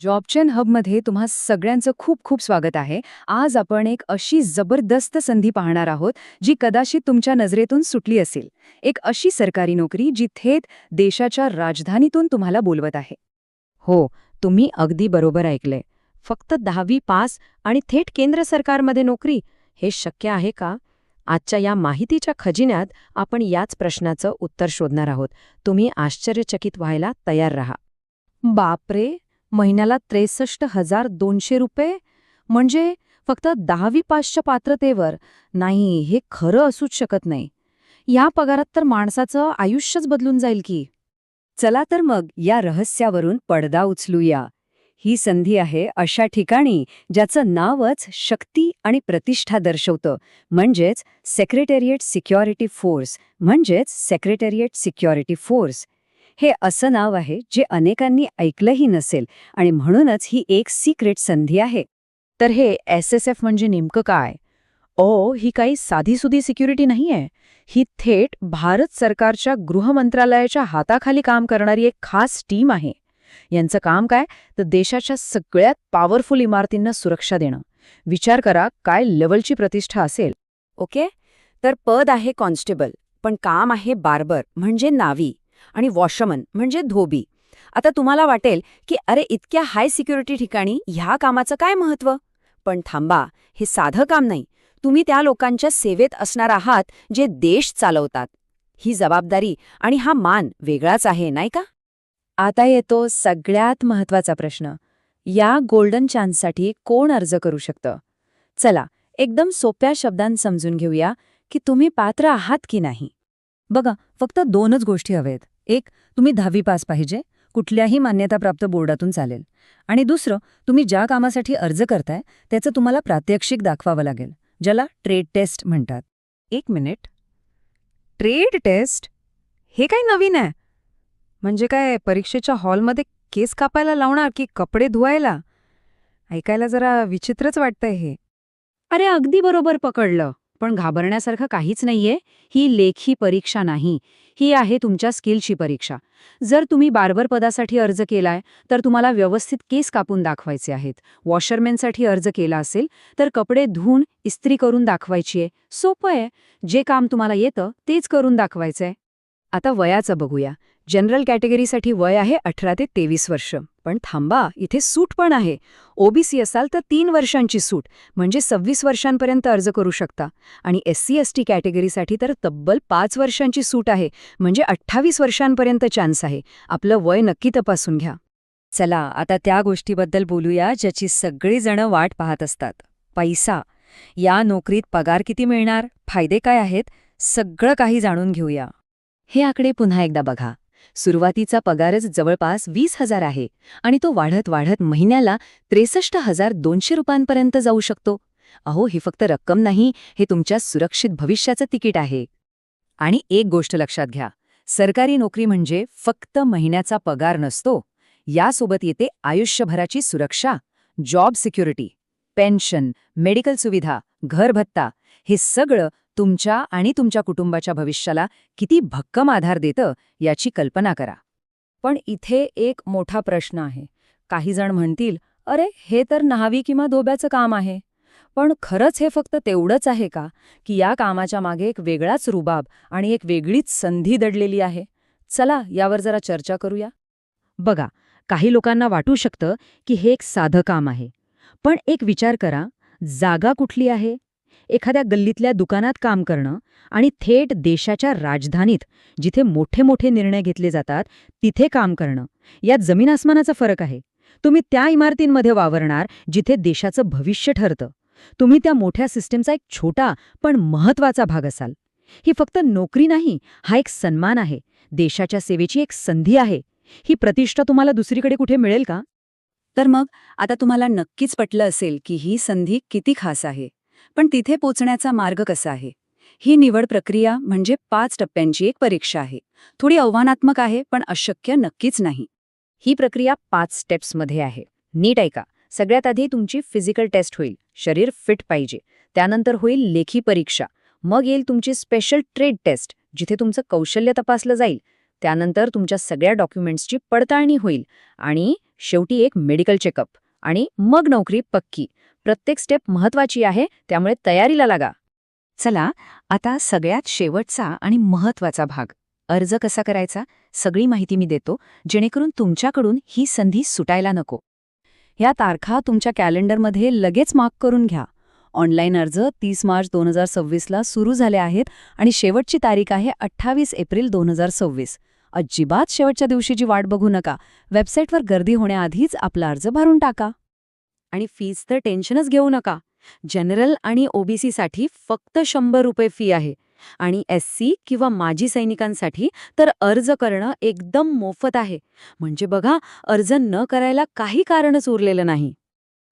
जॉबचेन हबमध्ये तुम्हा सगळ्यांचं खूप खूप स्वागत आहे. आज आपण एक अशी जबरदस्त संधी पाहणार आहोत जी कदाचित तुमच्या नजरेतून सुटली असेल. एक अशी सरकारी नोकरी जी थेट देशाच्या राजधानीतून तुम्हाला बोलवत आहे. हो, तुम्ही अगदी बरोबर ऐकलंय. फक्त 10वी पास आणि थेट केंद्र सरकारमध्ये नोकरी, हे शक्य आहे का? आजच्या या माहितीच्या खजिन्यात आपण याच प्रश्नाचं उत्तर शोधणार आहोत. तुम्ही आश्चर्यचकित व्हायला तयार राहा. बापरे, महिन्याला 63,200 रुपये? म्हणजे फक्त 10वी पासच्या पात्रतेवर? नाही, हे खरं असूच शकत नाही. या पगारात तर माणसाचं आयुष्यच बदलून जाईल की. चला तर मग या रहस्यावरून पडदा उचलूया. ही संधी आहे अशा ठिकाणी ज्याचं नावच शक्ती आणि प्रतिष्ठा दर्शवतं, म्हणजेच सेक्रेटेरिएट सिक्युरिटी फोर्स. हे असं नाव आहे जे अनेकांनी ऐकलंही नसेल आणि म्हणूनच ही एक सिक्रेट संधी आहे. तर हे SSF म्हणजे नेमकं काय? ही काही साधीसुधी सिक्युरिटी नाहीये. ही थेट भारत सरकारच्या गृह मंत्रालयाच्या हाताखाली काम करणारी एक खास टीम आहे. यांचं काम काय, तर देशाच्या सगळ्यात पॉवरफुल इमारतींना सुरक्षा देणं. विचार करा काय लेवलची प्रतिष्ठा असेल. ओके, तर पद आहे कॉन्स्टेबल, पण काम आहे बार्बर म्हणजे नावी आणि वॉशमन म्हणजे धोबी. आता तुम्हाला वाटेल की अरे इतक्या हाय सिक्युरिटी ठिकाणी ह्या कामाचं काय महत्त्व? पण थांबा, हे साधं काम नाही. तुम्ही त्या लोकांच्या सेवेत असणार आहात जे देश चालवतात. ही जबाबदारी आणि हा मान वेगळाच आहे, नाही का? आता येतो सगळ्यात महत्वाचा प्रश्न. या गोल्डन चान्ससाठी कोण अर्ज करू शकतं? चला, एकदम सोप्या शब्दांत समजून घेऊया की तुम्ही पात्र आहात की नाही. बघा, फक्त 2च गोष्टी हवेत. एक, तुम्ही 10वी पास पाहिजे, कुठल्याही मान्यताप्राप्त बोर्डातून चालेल. आणि दुसरं, तुम्ही ज्या कामासाठी अर्ज करताय त्याचं तुम्हाला प्रात्यक्षिक दाखवावं लागेल, ज्याला ट्रेड टेस्ट म्हणतात. एक मिनिट, ट्रेड टेस्ट? हे काय नवीन आहे? म्हणजे काय परीक्षेच्या हॉलमध्ये केस कापायला लावणार की कपडे धुवायला? ऐकायला जरा विचित्रच वाटतंय हे. अरे, अगदी बरोबर पकडलं. पण घाबरण्यासारखं काहीच नाहीये. ही लेखी परीक्षा नाही, ही आहे तुमच्या स्किलची परीक्षा. जर तुम्ही बार्बर पदासाठी अर्ज केलाय तर तुम्हाला व्यवस्थित केस कापून दाखवायचे आहेत. वॉशरमॅनसाठी अर्ज केला असेल तर कपडे धुवून इस्त्री करून दाखवायची आहे. सोपं आहे. जे काम तुम्हाला येतं तेच करून दाखवायचंय. आता वयाचं बघूया. जनरल कॅटेगरीसाठी वय आहे 18 ते 23 वर्ष. पण थांबा, इथे सूट पण आहे. OBC असाल तर 3 वर्षांची सूट, म्हणजे 26 वर्षांपर्यंत अर्ज करू शकता. आणि SC/ST कॅटेगरीसाठी तर तब्बल 5 वर्षांची सूट आहे, म्हणजे 28 वर्षांपर्यंत चान्स आहे. आपलं वय नक्की तपासून घ्या. चला, आता त्या गोष्टीबद्दल बोलूया ज्याची सगळीजणं वाट पाहत असतात. पैसा. या नोकरीत पगार किती मिळणार, फायदे काय आहेत, सगळं काही जाणून घेऊया. हे आकडे पुन्हा एकदा बघा. सुरुवातीचा पगारच जवळपास 20,000 आहे आणि तो वाढत वाढत महिन्याला 63,200 रुपयांपर्यंत जाऊ शकतो. अहो, ही फक्त रक्कम नाही, हे तुमच्या सुरक्षित भविष्याचं तिकीट आहे. आणि एक गोष्ट लक्षात घ्या, सरकारी नोकरी म्हणजे फक्त महिन्याचा पगार नसतो. यासोबत येते आयुष्यभराची सुरक्षा, जॉब सिक्युरिटी, पेन्शन, मेडिकल सुविधा, घर भत्ता. हे सगळं तुमच्या आणि तुमच्या कुटुंबाच्या भविष्याला किती भक्कम आधार देतं याची कल्पना करा. पण इथे एक मोठा प्रश्न आहे. काही जण म्हणतील, अरे हे तर न्हावी किंवा धोब्याचं काम आहे. पण खरंच हे फक्त तेवढंच आहे का, की या कामाच्या मागे एक वेगळाच रुबाब आणि एक वेगळीच संधी दडलेली आहे? चला, यावर जरा चर्चा करूया. बघा, काही लोकांना वाटू शकतं की हे एक साधं काम आहे. पण एक विचार करा, जागा कुठली आहे? एखाद्या गल्लीतल्या दुकानात काम करणं आणि थेट देशाच्या राजधानीत, जिथे मोठे मोठे निर्णय घेतले जातात, तिथे काम करणं, यात जमीन आसमानाचा फरक आहे. तुम्ही त्या इमारतींमध्ये वावरणार जिथे देशाचं भविष्य ठरतं. तुम्ही त्या मोठ्या सिस्टीमचा एक छोटा पण महत्वाचा भाग असाल. ही फक्त नोकरी नाही, हा एक सन्मान आहे, देशाच्या सेवेची एक संधी आहे. ही प्रतिष्ठा तुम्हाला दुसरीकडे कुठे मिळेल का? तर मग आता तुम्हाला नक्कीच पटलं असेल की ही संधी किती खास आहे. पण तिथे पोचण्याचा मार्ग कसा आहे? ही निवड प्रक्रिया म्हणजे 5 टप्प्यांची एक परीक्षा आहे. थोडी आव्हानात्मक आहे, पण अशक्य नक्कीच नाही. ही प्रक्रिया 5 स्टेप्समध्ये आहे. नीट ऐका. सगळ्यात आधी तुमची फिजिकल टेस्ट होईल. शरीर फिट पाहिजे. त्यानंतर होईल लेखी परीक्षा. मग येईल तुमची स्पेशल ट्रेड टेस्ट, जिथे तुमचं कौशल्य तपासलं जाईल. त्यानंतर तुमच्या सगळ्या डॉक्युमेंट्सची पडताळणी होईल आणि शेवटी एक मेडिकल चेकअप आणि मग नोकरी पक्की. प्रत्येक स्टेप महत्वाची आहे, त्यामुळे तयारीला लागा. चला आता सगळ्यात शेवटचा आणि महत्वाचा भाग, अर्ज कसा करायचा, सगळी माहिती मी देतो, जेणेकरून तुमच्याकडून ही संधी सुटायला नको. ह्या तारखा तुमच्या कॅलेंडरमध्ये लगेच मार्क करून घ्या. ऑनलाईन अर्ज 30 मार्च 2026ला सुरू झाले आहेत आणि शेवटची तारीख आहे 28 एप्रिल 2026. अजिबात शेवटच्या दिवशीची वाट बघू नका. वेबसाईटवर गर्दी होण्याआधीच आपला अर्ज भरून टाका. आणि फीज तर टेन्शनच घेऊ नका. जनरल आणि ओबीसीसाठी फक्त 100 रुपये फी आहे आणि SC किंवा माजी सैनिकांसाठी तर अर्ज करणं एकदम मोफत आहे. म्हणजे बघा, अर्ज न करायला काही कारणच उरलेलं नाही.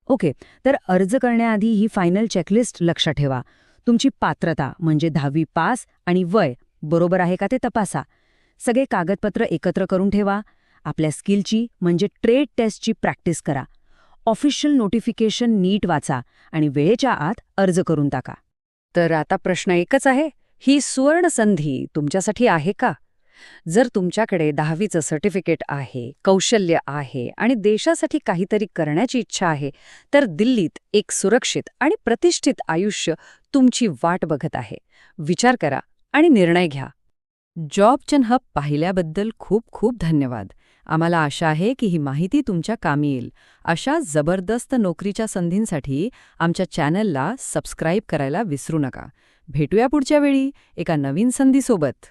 ओके, तर अर्ज करण्याआधी ही फायनल चेकलिस्ट लक्षात ठेवा. तुमची पात्रता म्हणजे 10वी पास आणि वय बरोबर आहे का ते तपासा. सगळे कागदपत्र एकत्र करून ठेवा. आपल्या स्किलची म्हणजे ट्रेड टेस्टची प्रॅक्टिस करा. ऑफिशियल नोटिफिकेशन नीट वाचा आणि वेळेच्या आत अर्ज करून टाका. तर आता प्रश्न एकच आहे, ही सुवर्ण संधी तुमच्यासाठी आहे का? जर तुमच्याकडे 10वीचं सर्टिफिकेट आहे, कौशल्य आहे आणि देशासाठी काहीतरी करण्याची इच्छा आहे, तर दिल्लीत एक सुरक्षित आणि प्रतिष्ठित आयुष्य तुमची वाट बघत आहे. विचार करा आणि निर्णय घ्या. जॉब हब पाहिल्याबद्दल खूप खूप धन्यवाद. आम्हाला आशा आहे की ही माहिती तुमच्या कामी येईल. अशा जबरदस्त नोकरीच्या संधींसाठी आमच्या चॅनलला सबस्क्राईब करायला विसरू नका. भेटूया पुढच्या वेळी एका नवीन संधीसोबत.